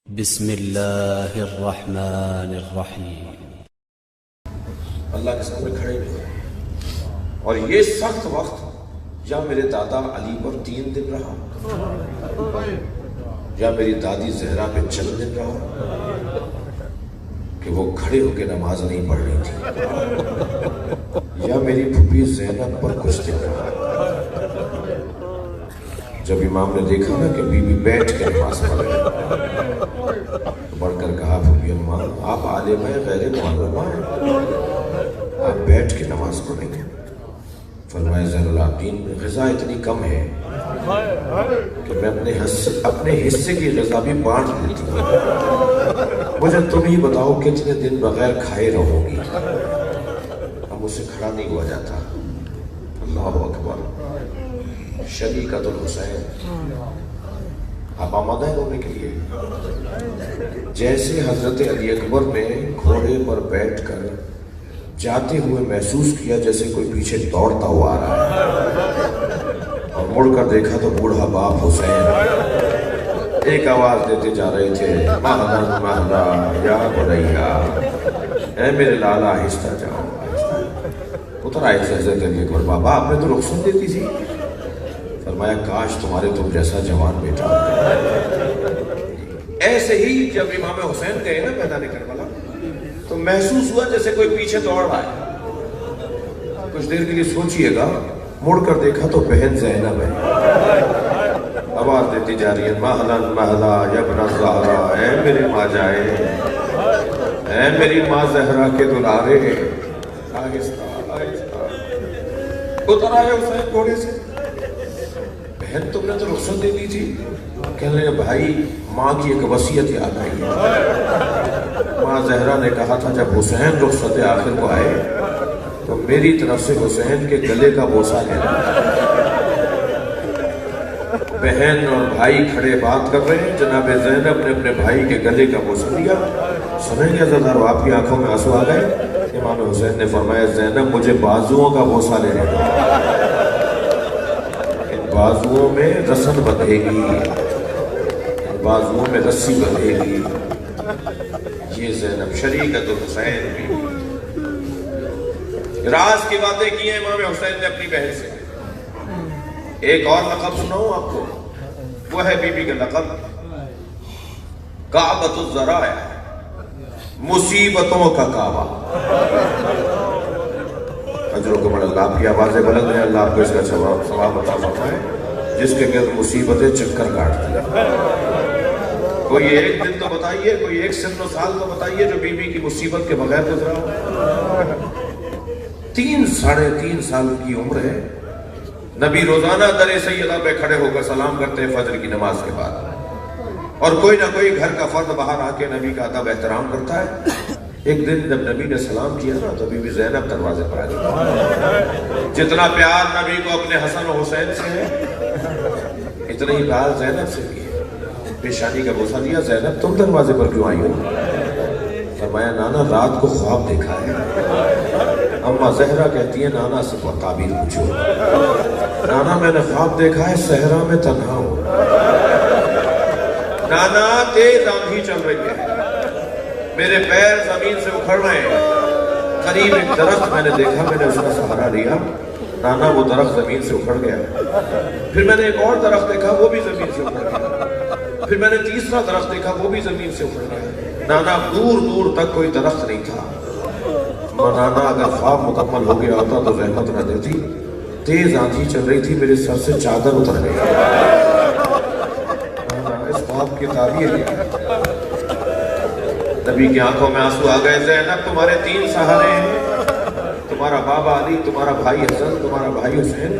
بسم اللہ الرحمن الرحیم۔ اللہ کے سامنے کھڑے ہوئے اور یہ سخت وقت یا میرے دادا علی پر 3 دن رہا یا میری دادی زہرا پہ چند دن رہا کہ وہ کھڑے ہو کے نماز نہیں پڑھ رہی تھی، یا میری پھوپھی زینب پر کچھ دن رہا۔ جب امام نے دیکھا نا کہ بی بی بیٹھ کے نماز پڑھ رہے تو بڑھ کر کہا، پھوپھی اماں آپ عالم ہیں، غیر معلمہ ہیں، آپ بیٹھ کے نماز پڑھیں گے؟ فرمایا زین العابدین غذا اتنی کم ہے کہ میں اپنے حصے کی غذا بھی بانٹ دیتی ہوں، مجھے تم ہی بتاؤ کتنے دن بغیر کھائے رہو گی؟ اب مجھ سے کھڑا نہیں ہوا جاتا۔ اللہ اکبر، شریکت الحسین، آپ آمادہ ہیں رونے کے لیے؟ جیسے حضرت علی اکبر نے گھوڑے پر بیٹھ کر جاتے ہوئے محسوس کیا جیسے کوئی پیچھے دوڑتا ہوا آ رہا ہے، اور مڑ کر دیکھا تو بوڑھا باپ حسین ایک آواز دیتے جا رہے تھے، مہلا مہلا یا بنیا، اے میرے لالا آہستہ جاؤ آہستہ۔ اتر آئے تھے حضرت علی اکبر، بابا آپ نے تو رخصت دیتی تھی۔ فرمایا کاش تمہارے تم جیسا جوان بیٹا ہوتا۔ ایسے ہی جب امام حسین گئے نا میدان کربلا تو محسوس ہوا جیسے کوئی پیچھے دوڑ رہا ہے۔ کچھ دیر کے لیے سوچئے گا، مڑ کر دیکھا تو بہن زینب ہے، آواز دیتی جا رہی ہے، مہلا مہلا یبن الزہرا، اے میری ماں جائے، اے میری ماں زہرا کے دلارے، آہستہ آہستہ۔ اتر آئے حسین گھوڑے سے، بہن تم نے تو رخصت دے دی تھی۔ کہنے لگے بھائی ماں کی ایک وصیت یاد آئی ہے، ماں زہرا نے کہا تھا جب حسین رخصت آخر کو آئے تو میری طرف سے حسین کے گلے کا بوسہ لینا۔ بہن اور بھائی کھڑے بات کر رہے ہیں، جناب زینب نے اپنے بھائی کے گلے کا بوسہ لیا۔ سمجھ گیا زدارو، آپ کی آنکھوں میں آنسو آ گئے۔ امام حسین نے فرمایا زینب مجھے بازوؤں کا بوسہ لینے دو، بازوؤں میں رسن بندھے گی، بازوؤں میں رسی بندھے گی۔ یہ زینب شریکت الحسین بھی راز کی باتیں کی ہیں امام حسین نے اپنی بہن سے۔ ایک اور لقب سناؤں آپ کو، وہ ہے بی بی کا لقب کعبۃ الذرائع، مصیبتوں کا کعبہ۔ اجرکم اللہ، آپ کی آوازیں بلند ہیں، اللہ آپ کو اس کا ثواب عطا فرمائے، جس کے گرد مصیبتیں چکر کاٹتی ہیں۔ کوئی ایک دن تو بتائیے، کوئی ایک سن و سال تو بتائیے جو بی بی کی مصیبت کے بغیر گزرا ہو۔ 3 ساڑھے 3 سال کی عمر ہے، نبی روزانہ در سیدہ پہ کھڑے ہو کر سلام کرتے ہیں فجر کی نماز کے بعد، اور کوئی نہ کوئی گھر کا فرد باہر آ کے نبی کا ادب احترام کرتا ہے۔ ایک دن جب نبی نے سلام کیا نا تو بی بی زینب دروازے پر آ گئی۔ جتنا پیار نبی کو اپنے حسن و حسین سے ہے اتنا ہی پیار زینب سے بھی ہے۔ پیشانی کا بوسہ دیا، زینب تم دروازے پر کیوں آئی ہو؟ فرمایا نانا رات کو خواب دیکھا ہے۔ اماں زہرا کہتی ہے نانا سے تعبیر پوچھو۔ نانا میں نے خواب دیکھا ہے صحرا میں تنہا ہوں، نانا تیز آندھی چل رہی ہے، میرے پیر زمین سے اکھڑ رہے ہیں، قریب ایک درخت میں نے دیکھا، میں نے اس کا سہارا لیا، نانا وہ درخت زمین سے اکھڑ گیا۔ پھر میں نے ایک اور درخت دیکھا، وہ بھی زمین سے اکھڑ گیا۔ پھر میں نے تیسرا درخت دیکھا، وہ بھی زمین سے اکھڑ گیا۔ نانا دور دور تک کوئی درخت نہیں تھا۔ نانا اگر خواب مکمل ہو گیا ہوتا تو رحمت نہ دیتی، تیز آندھی چل رہی تھی، میرے سر سے چادر اتر گئی۔ اس خواب کی تعبیر ہے۔ نبی کی آنکھوں میں آنسو آ گئے، زینب تمہارے 3 سہارے ہیں، تمہارا بابا علی، تمہارا بھائی حسن، تمہارا بھائی حسین،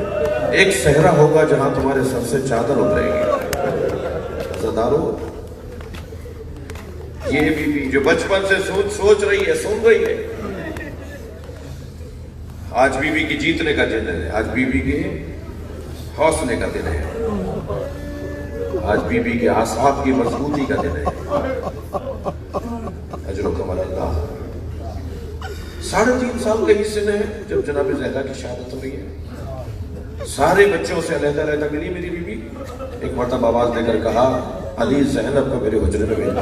ایک صحرا ہوگا جہاں تمہارے سر سے چادر اترے گی۔ زدارو، یہ بی بی جو بچپن سے سوچ رہی ہے، سن رہی ہے، آج بی بی کی جیتنے کا دن ہے، آج بی بی کے حوصلے کا دن ہے، آج بی بی کے اعصاب کی مضبوطی کا دن ہے۔ اجرکم اللہ۔ 3.5 سال کے حصے میں جب جناب زہرا کی شہادت ہوئی ہے، سارے بچوں سے علیحدہ علیحدہ ملی میری بی بی۔ ایک مرتبہ آواز دے کر کہا علی زینب کو میرے حجرے میں بھیجا۔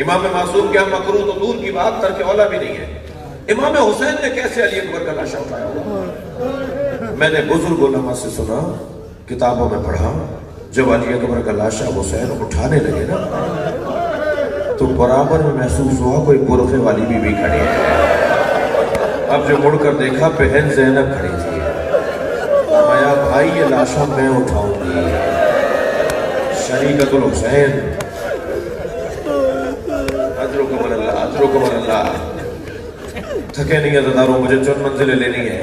امام معصوم کیا مکروہ تو دور کی بات، ترک اولا بھی نہیں ہے۔ امام حسین نے کیسے علی اکبر کا لاشا اٹھایا ہوگا؟ میں نے بزرگ علماء سے سنا، کتابوں میں پڑھا، جب علی اکبر کا لاشا حسین اٹھانے لگے نا تو برابر میں محسوس ہوا کوئی برقعے والی بھی کھڑی ہے۔ اب جو مڑ کر دیکھا بہن زینب کھڑی تھی۔ فرمایا بھائی یہ لاشا میں اٹھاؤں گی، شریکت الحسین، اجرکم اللہ، اجرکم اللہ۔ تھکے نہیں عزاداروں، مجھے چند منزلیں لینی ہے۔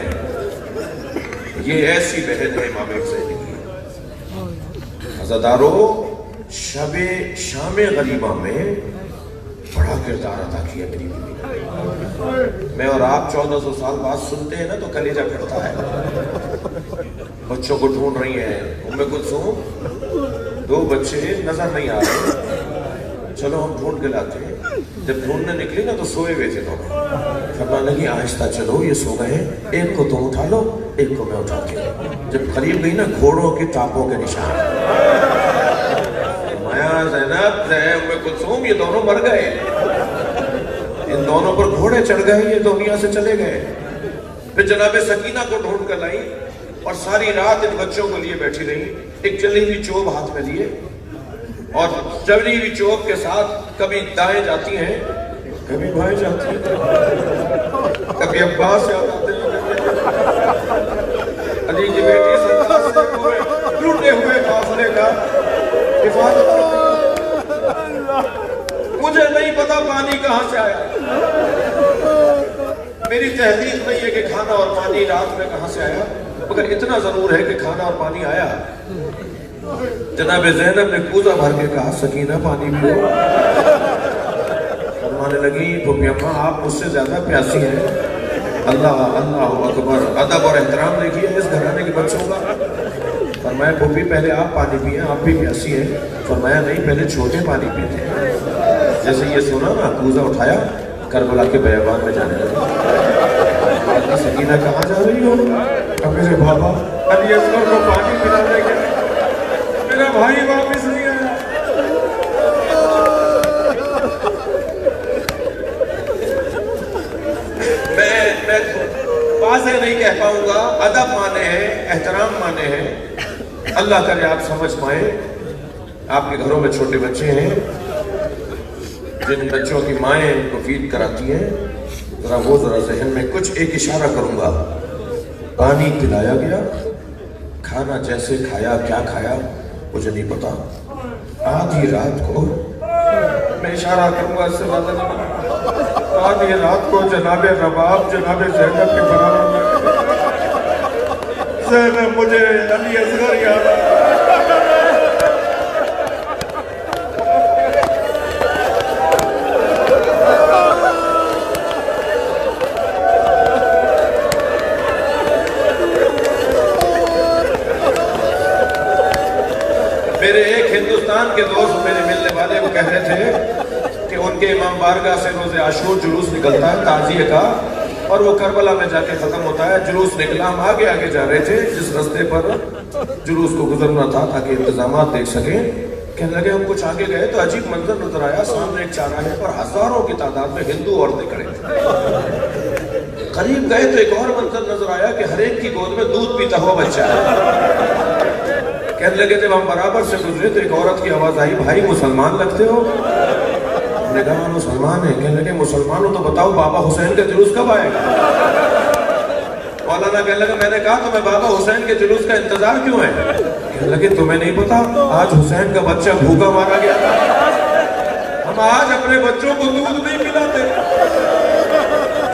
یہ ایسی بہن ہے امام حسین کی۔ عزاداروں، شب شام غریبہ میں بڑا کردار ادا کیا میری بیوی نے۔ میں اور آپ 1400 سال بعد سنتے ہیں نا تو کلیجہ پھٹتا ہے۔ بچوں کو ڈھونڈ رہی ہیں، ام کلثوم 2 بچے نظر نہیں آ رہے، چلو ہم ڈھونڈ کے لاتے ہیں۔ جب ڈھونڈنے نکلی نا تو سوئے ہوئے تھے دونوں۔ فرمانے لگی آہستہ چلو، یہ سو گئے، ایک کو تم اٹھا لو، ایک کو میں اٹھا کے۔ جب قریب گئی نا گھوڑوں کے ٹاپوں کے نشان۔ فرمایا زینب، ام کلثوم، یہ دونوں مر گئے، ان دونوں پر گھوڑے چڑھ گئے، یہ دنیا سے چلے گئے۔ پھر جناب سکینہ کو ڈھونڈ کر لائی اور ساری رات ان بچوں کو لیے بیٹھی رہی، ایک جلی ہوئی چوب ہاتھ میں لیے، اور جلی ہوئی چوب کے ساتھ کبھی دائیں جاتی ہیں، کبھی بائیں جاتی ہیں، کبھی عباس یاد آتے ہیں، علی کی بیٹی سرکار سے پورے ٹوٹے ہوئے فاصلے کا حفاظت کرتی۔ مجھے نہیں پتا پانی کہاں سے آیا، میری تحقیق نہیں ہے کہ کھانا اور پانی رات میں کہاں سے آیا، مگر اتنا ضرور ہے کہ کھانا اور پانی آیا۔ جناب زینب نے کوزہ بھر کے کہا سکینہ پانی پیو۔ فرمانے لگی پھوپھی اماں آپ مجھ سے زیادہ پیاسی ہیں۔ اللہ اللہ اکبر، ادب اور احترام دیکھیے اس گھرانے کے بچوں کا۔ فرمایا پھوپھی پہلے آپ پانی پیئے، آپ بھی پیاسی ہیں۔ فرمایا نہیں، پہلے چھوٹے پانی پیتے ہیں۔ جیسے یہ سنا نا، کوزہ اٹھایا، کربلا کے بیابان میں جانے لگا۔ سکینہ کہاں جا رہی ہو؟ میرے بابا علی اصغر کو پانی پلانے کے، میرا بھائی واپس نہیں آیا۔ میں واضح نہیں کہہ پاؤں گا، ادب مانے ہیں، احترام مانے ہیں۔ اللہ کرے آپ سمجھ پائیں۔ آپ کے گھروں میں چھوٹے بچے ہیں، جن بچوں کی مائیں ان کو فیڈ کراتی ہیں، ذرا ذہن میں کچھ ایک اشارہ کروں گا۔ پانی پلایا گیا، کھانا جیسے کھایا، کیا کھایا مجھے نہیں پتا۔ آدھی رات کو، میں اشارہ کروں گا اس سے زیادہ نہیں، آدھی رات کو جناب رباب جناب زینب کے برابر میں، زینب مجھے علی اصغر یاد آیا۔ میرے ایک ہندوستان کے دوست میرے ملنے والے وہ کہہ رہے تھے کہ ان کے امام بارگاہ سے روز عاشور جلوس نکلتا ہے تعزیے کا، اور وہ کربلا میں جا کے ختم ہوتا ہے۔ جلوس نکلا، ہم آگے آگے جا رہے تھے جس رستے پر جلوس کو گزرنا تھا تاکہ انتظامات دیکھ سکیں۔ کہنے لگے ہم کچھ آگے گئے تو عجیب منظر نظر آیا، سامنے ایک چوراہے پر ہزاروں کی تعداد میں ہندو عورتیں کھڑے تھے۔ قریب گئے تو ایک اور منظر نظر آیا کہ ہر ایک کی گود میں دودھ پیتا ہوا بچہ ہے۔ کہنے لگے جب ہم برابر سے گزرے تو ایک عورت کی آواز آئی، بھائی مسلمان لگتے ہو؟ ہم نے کہا مسلمان ہیں۔ کہنے لگے مسلمان ہو تو بتاؤ بابا حسین کا جلوس کب آئے گا؟ مولانا کہنے لگا میں نے کہا تمہیں بابا حسین کے جلوس کا انتظار کیوں ہے؟ کہنے لگے تمہیں نہیں پتا آج حسین کا بچہ بھوکا مارا گیا تھا، ہم آج اپنے بچوں کو دودھ نہیں پلاتے،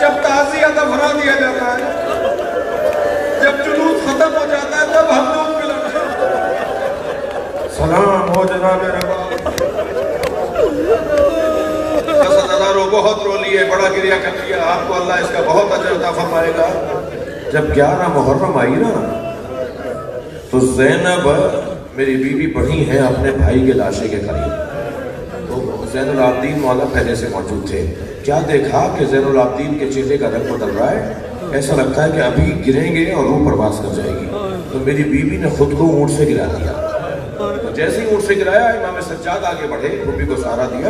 جب تعزیہ دفنا دیا جاتا ہے، جب جلوس ختم ہو جاتا ہے تب ہم دودھ پلاتے ہیں۔ سلام ہو جناب رباب۔ ہزاروں بہت رو لیے، بڑا گریہ کر لیا، آپ کو اللہ اس کا بہت اجر عطا فرمائے گا۔ جب 11 محرم آئی نا تو زینب میری بیوی بڑھی ہے اپنے بھائی کے لاشے کے قریب، تو زین العابدین مولا پہلے سے موجود تھے۔ کیا دیکھا کہ زین العابدین کے چہرے کا رنگ بدل رہا ہے، ایسا لگتا ہے کہ ابھی گریں گے اور روح پرواز کر جائے گی، تو میری بیوی نے خود کو اونٹ سے گرا دیا۔ جیسے ہی اونٹ سے گرایا امام سجاد آگے بڑھے، پھوپھی کو سہارا دیا،